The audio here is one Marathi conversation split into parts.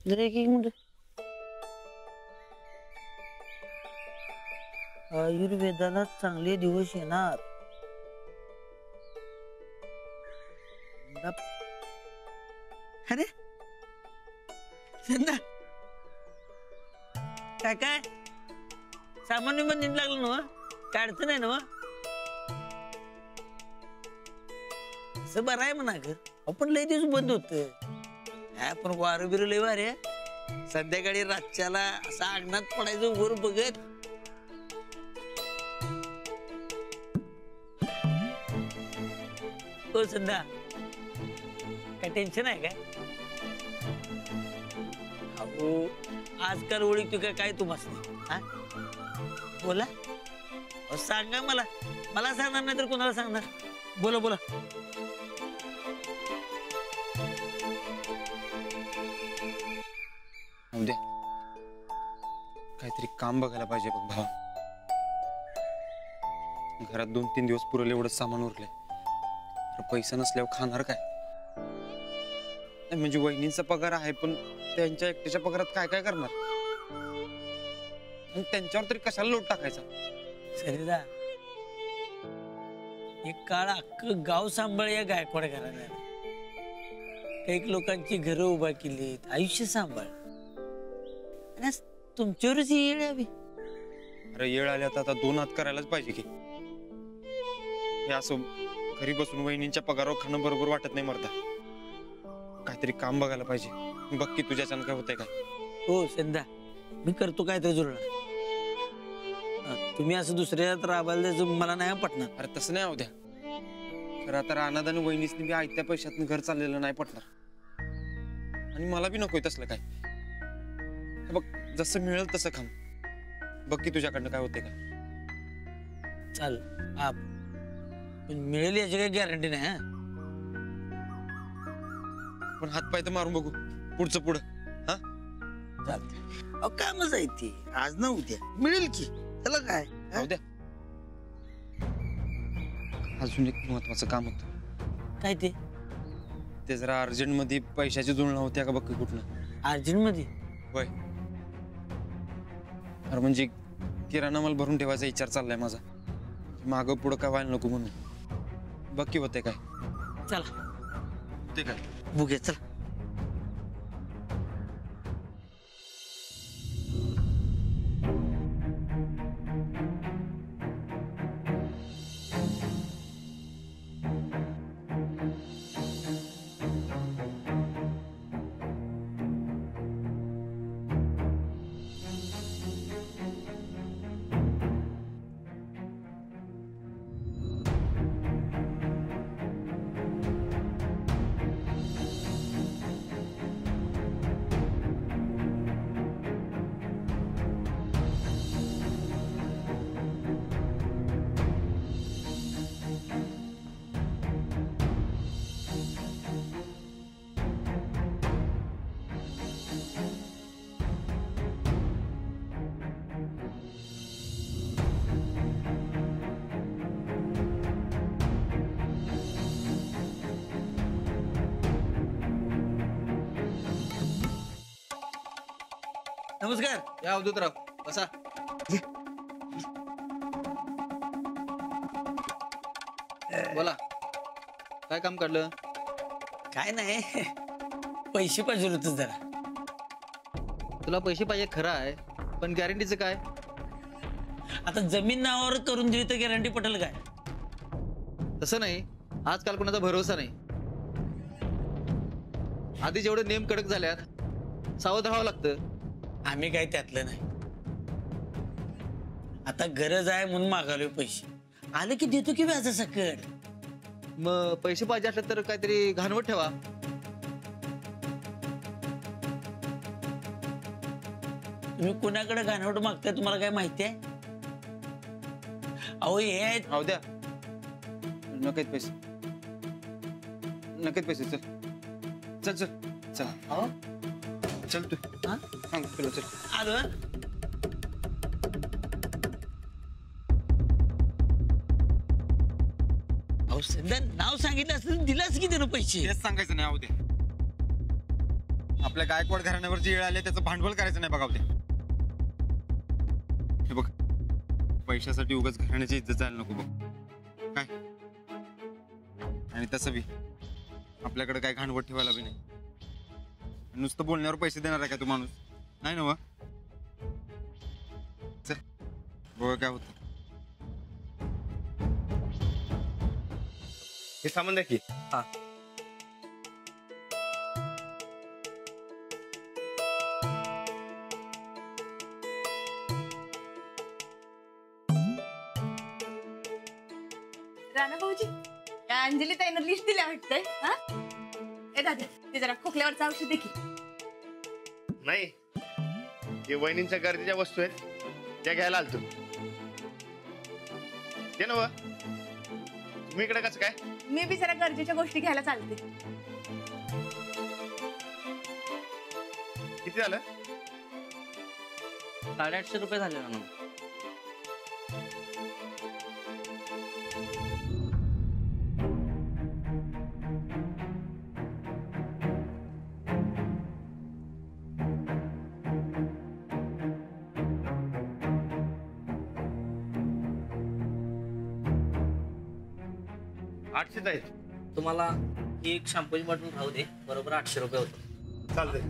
जरा एक मिनिट. आयुर्वेदाला चांगले दिवस येणार. अरे काय काय सामान्य पण नीट लागलं ना? काय अडचण आहे ना? असं बरं आहे म्हणा घर. आपण लय दिवस बंद होत. पण वारं बिरं लय वारे. संध्याकाळी रातच्याला असं अंगणात पडायचं वर बघत. हो संध्या काय टेन्शन आहे काय? अहो आजकाल ओळखतो काय तुम्हाला? बोला सांगा मला. मला सांगणार नाही तर कोणाला सांगणार? बोला बोला. उद्या काहीतरी काम बघायला पाहिजे बघ भावा. घरात 2-3 दिवस पुरेल एवढं सामान उरले. पैसा नसल्यावर खाणार काय? म्हणजे वहिनींचा पगार आहे पण त्यांच्या एकट्याच्या पगारात काय काय करणार? आणि त्यांच्यावर तरी कशाला लोट टाकायचा? सरिता एक काळ अख्खं गाव सांभाळ या गायकवाड घराण्यात. काही लोकांची घरं उभा केलीत, आयुष्य सांभाळ. तुमच्यावरच येळ यावी. अरे येळ आली आता 2 हात करायलाच पाहिजे की. हे असं घरी बसून वहिनींच्या पगारावर खाणं बरोबर वाटत नाही मर्दा. काहीतरी काम बघायला पाहिजे. बघ की तुझ्याच्यानं काय होतंय काय. हो संध्या मी करतो काहीतरी जुळणार. तुम्ही असं दुसऱ्यात राबायला द्यायचं मला नाही पटणार. अरे तसं नाही उद्या. खरं आता रानाद आणि वहिनीसनी बी आयत्या पैशातून घर चाललेलं नाही पटणार. आणि मला बी नकोय तसलं काय. बघ जसं मिळेल तसं खाम. बघ की तुझ्याकडनं काय होते काय. चाल पण मिळेल याची काही गॅरंटी नाही. पण हातपाय तर मारून बघू पुढचं पुढं. हा चालते. काय मजा येते आज ना उद्या मिळेल की. त्याला काय उद्या अजून एक महत्वाचं काम होतं. काय ते जरा अर्जंट मध्ये पैशाची जुळणा होत्या का बघ कुठनं. अर्जंट मध्ये? होय. अरे म्हणजे किराणा माल भरून ठेवायचा विचार चाललाय माझा. मागं पुढं काय व्हायला नको म्हणून. बघ की होते काय. चला ते काय बघूया चला. नमस्कार. या अवधूतराव बसा. बोला काय काम काढलं? काय नाही पैसे पाहिजे होते जरा. तुला पैसे पाहिजे खरं आहे पण गॅरंटीचं काय? आता जमीन नावावर करून दिली तर गॅरंटी पटेल काय? तसं नाही. आजकाल कोणाचा भरोसा नाही. आधी जेवढे नेम कडक झाल्यात सावध राहावं लागतं. आम्ही काय त्यातलं नाही. आता गरज आहे म्हणून मागालोय पैसे. आले की देतो की व्याजासकट. मग पैसे पाहिजे असले तर काहीतरी घाणवट ठेवा. तुम्ही कुणाकडे घाणवट मागताय तुम्हाला काय माहिती आहे? अहो हे आहेत. अहो द्या नकेत पैसे. नकेत पैसे. चल चल चल चल. अहो चल तू. हा सांग तुला. चल आलो. अहो सध्या नाव सांगितलं असतं दिलास की त्यानं पैसे. तेच सांगायचं नाही. अहो द्या. आपल्या गायकवाड घराण्यावर जी वेळ आली त्याचं भांडवल करायचं नाही बघा ते. हे बघ, पैशासाठी उगाच घराण्याची इज्जत जायला नको बघ काय. आणि तसं बी आपल्याकडे काय घाणवट ठेवायला बी नाही. नुसतं बोलण्यावर पैसे देणार आहे का तू माणूस? नाही ना. चल बघा काय होतं. हे सामान द्या की. हा. राणा भाऊजी, या अंजली ताईनं लिस्ट दिल्या वाटतंय. हा ए दादा, ते जरा खोकल्यावरचं औषध दे की. नाही, हे वहिनींच्या गरजेच्या वस्तू आहेत, त्या घ्यायला आलतो. ते नव तुम्ही इकडे कसं काय? मी बी जरा गरजेच्या गोष्टी घ्यायला चालते. किती झालं? 850 रुपये झाले ना. आठशेच आहेत. तुम्हाला एक शॅम्पूची बॉटल राहू दे, बरोबर 800 रुपये होतो. चालतंय,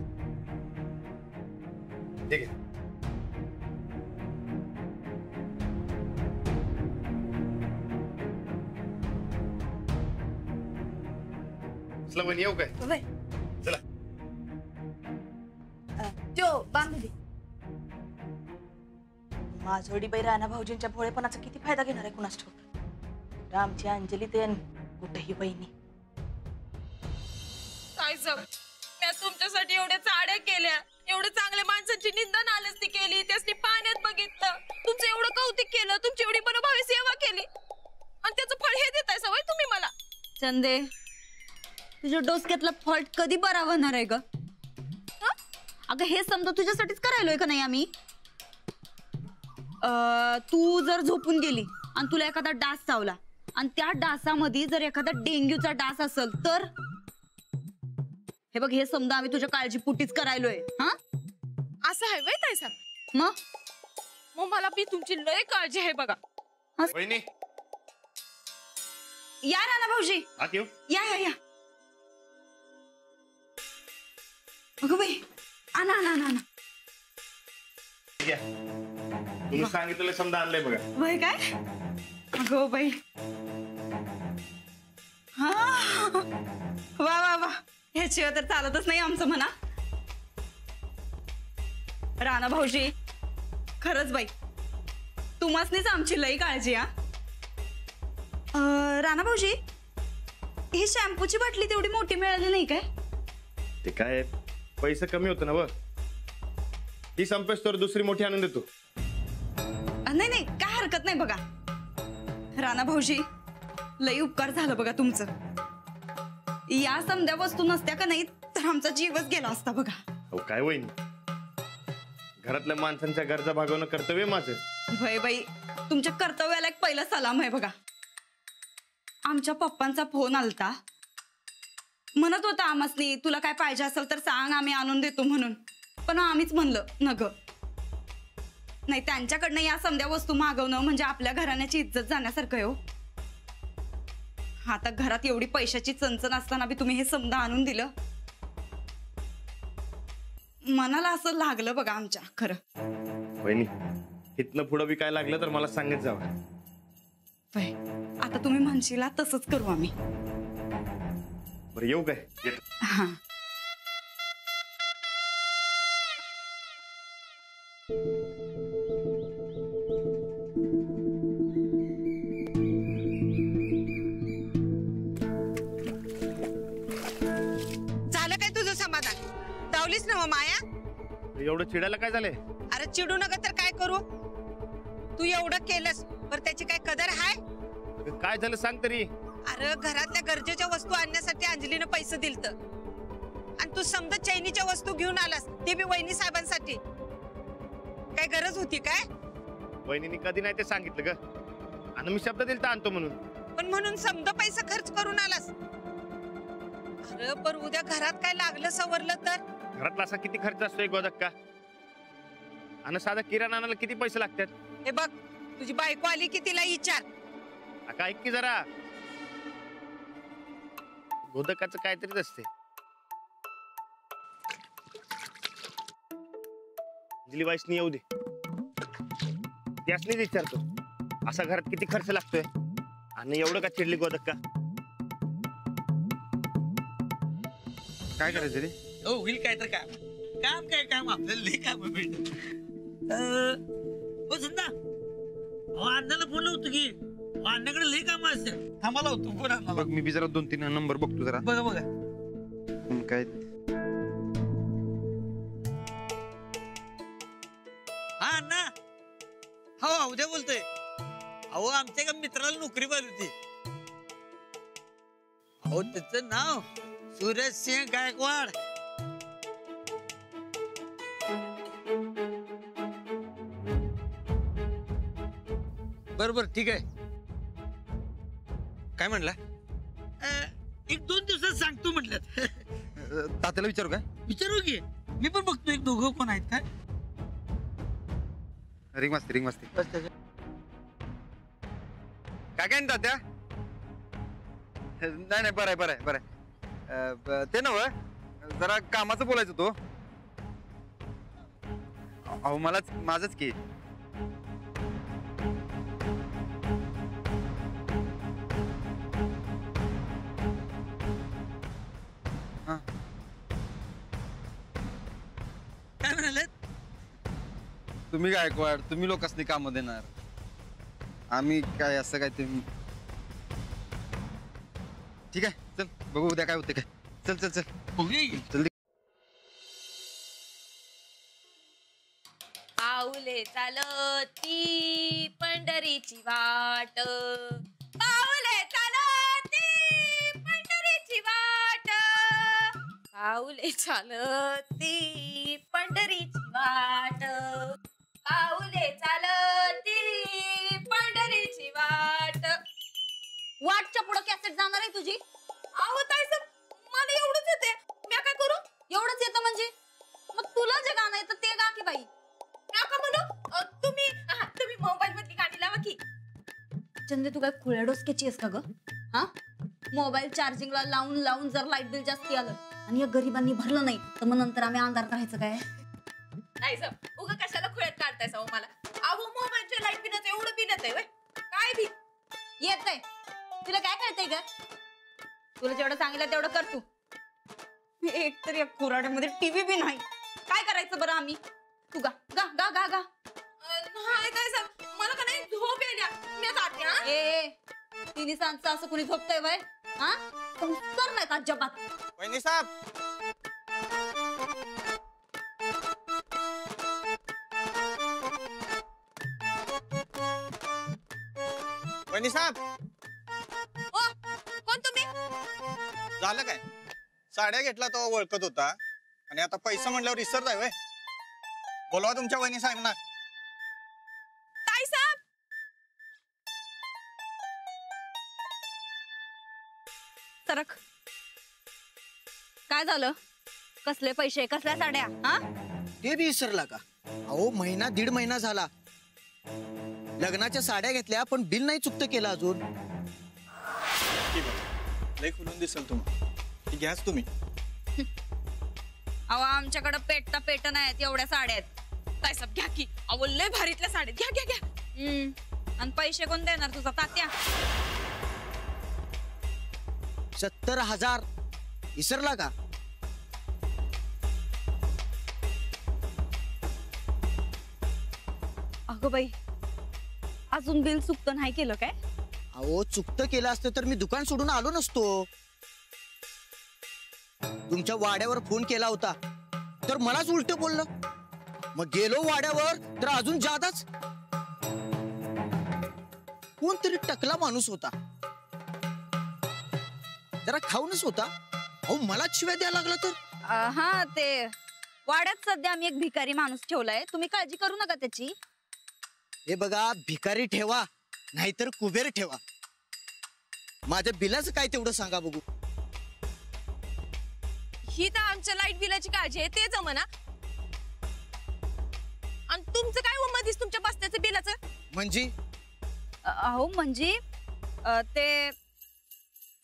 ठीक आहे. चला वहिनी, येऊ काय? वय. चला. जो बांधू दे. माझोडी बाई राणा भाऊजींच्या भोळेपणाचा किती फायदा घेणार आहे कुणास ठाऊक. आमची अंजली ते कुठेही बहिणी. काय जग, मी तुमच्यासाठी एवढ्या चाड्या केल्या, एवढ्या चांगल्या माणसांची निंदा नालस्ती केली, त्यासनी पाण्यात बघितलं, तुमचं एवढं कौतुक केलं, तुमची एवढी मनोभावी सेवा केली, आणि त्याचं फळ हे देताय सवय तुम्ही मला. चंदे, तुझ्या डोसक्यातला फॉल्ट कधी बरा होणार आहे ग? अगं हे समजा तुझ्यासाठीच करायलोय का नाही आम्ही? तू जर झोपून गेली आणि तुला एखादा डास चावला आणि त्या डासामध्ये जर एखादा डेंग्यूचा डास असेल तर हे बघ, हे समजा आम्ही तुझ्या काळजीपोटीच करायलोय. हा, असं आहे वय ताई साहेब? मग मला बी तुमची लय काळजी आहे बघा. वहिनी, या राणा भाऊजी, आत येऊ. या या या. अगं बाई, आणा आणा आणा. ठीक आहे, तुम्ही सांगितलेलं समजा आणलंय बघा. वय काय? अगो बाई, हा, वा वा वा, ह्याशिवाय तर चालतच नाही आमचं म्हणा. राणा भाऊजी, खरंच बाई, तुम्हासनीच आमची लई काळजी. हा राणा भाऊजी, ही शॅम्पूची बाटली तेवढी मोठी मिळाली नाही काय? ते काय पैसे कमी होतं ना व, ही संपेस तर दुसरी मोठी आणून देतो. नाही नाही, काय हरकत नाही बघा. राणा भाऊजी, लई उपकार झालं बघा तुमचं. या समध्या वस्तू नसत्या का नाही तर आमचा जीवच गेला असता बघा. अहो काय वहिनी, घरातल्या माणसांच्या गरजा भागवणं कर्तव्य माझं. भय बाई, तुमच्या कर्तव्याला एक पहिला सलाम आहे बघा. आमच्या पप्पांचा फोन आलता, म्हणत होता आम्हासनी तुला काय पाहिजे असेल तर सांग, आम्ही आणून देतो म्हणून. पण आम्हीच म्हणलं नग, नाही त्यांच्याकडनं या समध्या वस्तू मागवणं म्हणजे आपल्या घराण्याची इज्जत जाण्यासारखं आहे हो. आता घरात एवढी पैशाची चणचण असताना बी तुम्ही हे समजा आणून दिलं, मनाला असं लागलं बघा आमच्या. खरं वहिनी, इथनं पुढं बी काय लागलं तर मला सांगत जावं. बाई, आता तुम्ही म्हणशीला तसंच करू आम्ही. बरं येऊ काय? येतो. हा, झालं काय तुझं समाधान? दावलीस ना माया? एवढं चिडायला काय झालंय? अरे चिडू नका तर काय करू? तू एवढं केलंस पर त्याची काय कदर हाय? काय झालं सांग तरी. अरे घरातल्या गरजेच्या वस्तू आणण्यासाठी अंजलीनं पैसे दिलत आणि तू समजा चैनीच्या वस्तू घेऊन आलास, ते बी वहिनी साहेबांसाठी. काय गरज होती काय? वहिनीने कधी नाही ते सांगितलं ग, आणि मी शब्द दिलता आणतो म्हणून. पण म्हणून समजा पैसा खर्च करून आलास. अरे पण उद्या घरात काय लागलं सवरलं तर घरातला असा किती खर्च असतोय गोदक्का? आणि साधा किराणा आणायला किती पैसे लागतात? हे बघ, तुझी बायको आली की तिला विचार. अका ऐक की जरा, गोदकाचं काहीतरीच असते. अंजली बाईसनी येऊ दे, त्यासनीच विचारतो असा घरात किती खर्च लागतोय आणि एवढं का चिडली गोदक्का? काय करायचं रे? हो होईल काय तर काम. काम काय काम, आपल्याला लई काम भेटत. हो संदा, अण्णाला फोन लावतो की, अण्णाकडे लई काम असते. थांबाला होतो फोन अण्णाला. बघ मी बी जरा 2-3 नंबर बघतो जरा. बघा बघा. काय हा अण्णा, हो उद्या बोलतोय. अहो आमच्या एका मित्राला नोकरी पाहिली होती. अहो त्याचं नाव सूरज सिंह गायकवाड. बरोबर ठीक आहे. काय म्हणला? 1-2 दिवसात सांगतो म्हटलं. तात्याला विचारू काय? विचारू की, मी पण बघतो एक दोघं कोण आहेत काय. रिंग वाजते. काय काय तात्या? नाही बरं आहे. ते नव जरा कामाचं बोलायचं होतं. अहो माझंच की. काय म्हणाले? तुम्ही गायकवाड, तुम्ही लोकांनी कामं देणार, आम्ही काय असं काय? तुम्ही ठीक आहे, चल बघू उद्या काय होते काय. चल बघूया की. जल्दी. पाऊले चालती पंढरीची वाट, पाऊले चालती पंढरीची वाट, पाऊले चालती पंढरीची वाट, पाऊले चालती पंढरीची वाट. वाटच्या पुढं कॅसेट जाणार आहे तुझी? अहो ताई सर, मला एवढंच येते, मी काय करू? एवढंच येतं म्हणजे? मग तुला जे गाणं येतं ते गा की बाई. नका म्हणू. तुम्ही मोबाईल मधली गाणी लावा की. चंदे तू काय खुळ्या डोसक्याची आहेस का ग? हा, मोबाईल चार्जिंगला लावून जर लाईट बिल जास्ती आलं आणि या गरिबांनी भरलं नाही तर मग नंतर आम्ही अंधारात राहायचं काय? नाही सर, उगा कशाला खुळ्यात काढताय मला? अहो मोबाईलच्या लाईट बिलाचं एवढं बिल येतंय व्हय? काय बी येत नाही. तुला काय कळतंय ग? तुला जेवढं सांगितलं तेवढं कर तू. एक तर या कुऱ्हाड्यामध्ये टीव्ही बी नाही. काय करायचं बरं आम्ही? तू गा गा गा गा गा. नाही काय सर, मला का नाही झोप येल्या, मी जाते. हा ए, तिन्ही सांजचं असं कोणी झोपतंय वय? हा, संस्कार नाही का अजिबात? वहिनी साहेब, वहिनी साहेब. ओ कोण तुम्ही? झालं काय? साड्या घेतला तो ओळखत होता आणि आता पैसा म्हणल्यावर विसरताय व्हय? बोलवा तुमच्या वहिनी साहेबांना. ताई साहेब, सरक. काय झालं? कसले पैसे, कसल्या साड्या? हा, ते बी विसरला का? अहो 1.5 महिना झाला. लग्नाच्या साड्या घेतल्या पण बिल नाही चुकतं केलं अजून. ठीक आहे, लय खुलून दिसेल तुम्हाला. ती घ्याच तुम्ही. अहो आमच्याकडे पेटता पेट नाहीत एवढ्या साड्या आहेत. ताई साहेब घ्या की. अहो लय भारीतल्या साड्या घ्या घ्या घ्या. आणि पैसे कोण देणार? तुझा तात्या. 70,000 विसरला का? अगं बाई, अजून बिल चुकतं नाही केलं काय? अहो चुकतं केलं असतं तर मी दुकान सोडून आलो नसतो. तुमच्या वाड्यावर फोन केला होता तर मलाच उलट बोललं. मग गेलो वाड्यावर तर अजून जादाच. कोणतरी टकला माणूस होता, जरा खाऊनच होता. अहो मलाच शिव्या द्यायला लागला तर. हा, ते वाड्यात सध्या आम्ही एक भिकारी माणूस ठेवलाय, तुम्ही काळजी करू नका त्याची. हे बघा, भिकारी ठेवा नाहीतर कुबेर ठेवा. माझ्या बिलाचं काय तेवढं सांगा बघू. ही तर आमच्या लाईट बिलाची काळजी आहे, ते जमना. आणि तुमचं काय मधीच तुमच्या बसण्याचं बिलाचं? म्हणजे अहो म्हणजे ते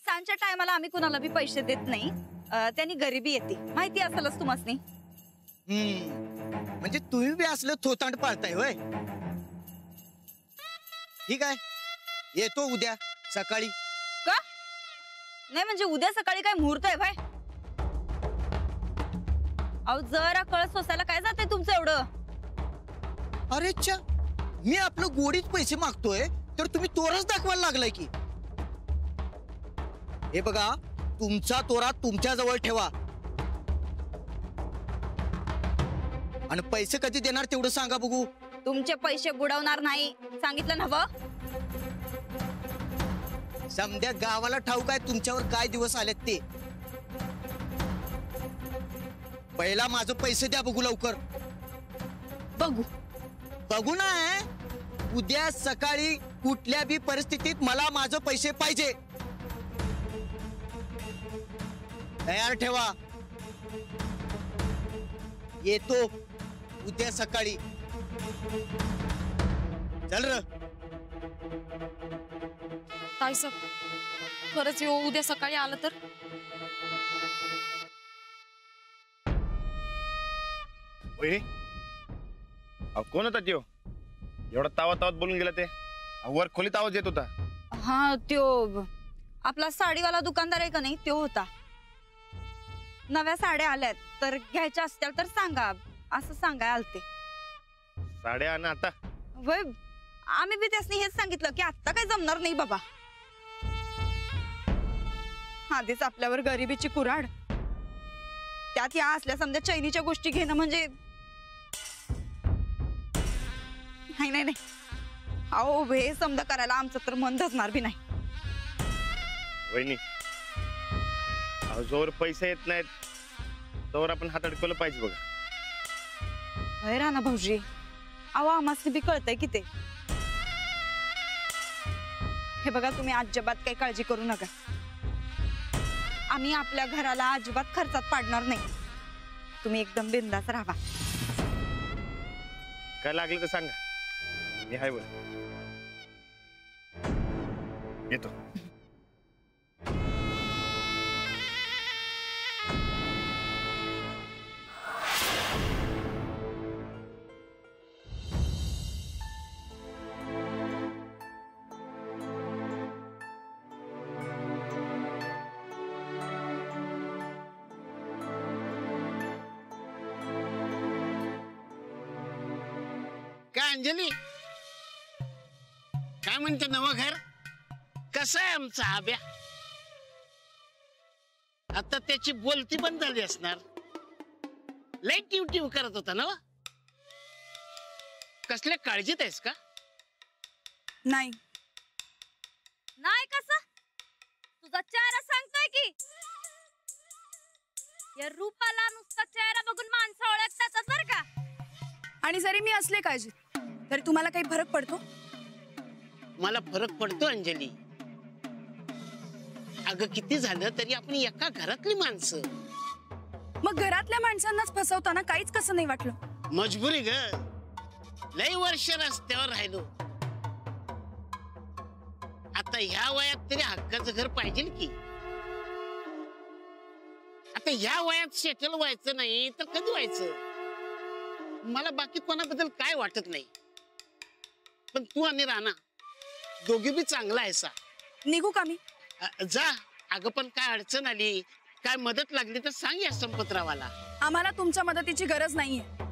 सांच्या टायमाला आम्ही कुणाला बी पैसे देत नाही, त्यांनी गरिबी येते, माहिती असेलच तुम्हासनी. म्हणजे तुम्ही बी असलं थोतांड पाळताय होय. ठीक आहे, येतो उद्या सकाळी. का नाही म्हणजे उद्या सकाळी काय मुहूर्त आहे भाई? अहो जरा कळस सोसायला काय जाते तुमचं एवढं? अरे च्या, मी आपलं गोडीच पैसे मागतोय तर तुम्ही तोराच दाखवायला लागलाय की. हे बघा, तुमचा तोरा तुमच्या जवळ ठेवा आणि पैसे कधी देणार तेवढं सांगा बघू. तुमचे पैसे बुडवणार नाही, सांगितलं ना व? समध्या गावाला ठाऊक आहे तुमच्यावर काय दिवस आलेत ते. पहिला माझं पैसे द्या बघू लवकर. बघू बघू ना, उद्या सकाळी कुठल्या बी परिस्थितीत मला माझं पैसे पाहिजे. तयार ठेवा, येतो उद्या सकाळी. चल र. ताई साहेब, खरंच येऊ उद्या सकाळी आलं तर? वहिनी, कोण होता त्यो? एवढा तावत तावत बोलून गेला ते. वर खोलीत आवाज येत होता. हा त्यो आपला साडीवाला दुकानदार आहे का नाही, त्यो होता. नव्या साड्या आल्यात तर घ्यायच्या असतील तर सांगा, असं सांगाय आलते. साड्या आणि आता वय आम्ही बी त्यासनी हेच सांगितलं की आता काय जमणार नाही बाबा. आधीच आपल्यावर गरिबीची कुऱ्हाड, त्यात या असल्या समजा चैनीच्या गोष्टी घेणं म्हणजे नाही नाही नाही. अहो हे समजा करायला आमचं तर मन धरणार बी नाही. वहिनी, जोर पैसे येत नाहीत तोवर आपण हात अडकवलं पाहिजे बघा. होय राणा भाऊजी, अहो आम्हाला बी कळतंय की ते. हे बघा, तुम्ही अजिबात काही काळजी करू नका. आम्ही आपल्या घराला अजिबात खर्चात पाडणार नाही. तुम्ही एकदम बिंदास राहा. काय लागलं तर सांगा, मी हाय वर येतो. काय अंजली, काय म्हणते नवं घर? कसं आहे आमचा आब्या? आता त्याची बोलती बंद झाली असणार. लई टिव टिव करत होता ना? कसल्या काळजीत आहेस का? नाही नाही. कसं तुझा चेहरा सांगतोय की या रूपाला नुसता चेहरा बघून माणसं ओळखतात बरं का. आणि जरी मी असले काळजी तरी तुम्हाला काही फरक पडतो? मला फरक पडतो अंजली. अगं किती झालं तरी आपण एका घरातली माणसं. मग घरातल्या माणसांनाच फसवताना काहीच कसं नाही वाटलं? मजबुरी ग, लई वर्ष रस्त्यावर राहिलो. आता ह्या वयात तरी हक्काचं घर पाहिजे की. आता ह्या वयात सेटल व्हायचं नाही तर कधी व्हायचं? मला बाकी कोणाबद्दल काय वाटत नाही, पण तू आणि राणा दोघी बी चांगला आहेसा. निघू का मी? जा. अगं पण काय अडचण आली, काय मदत लागली तर सांग या संपतरावाला. आम्हाला तुमच्या मदतीची गरज नाहीये.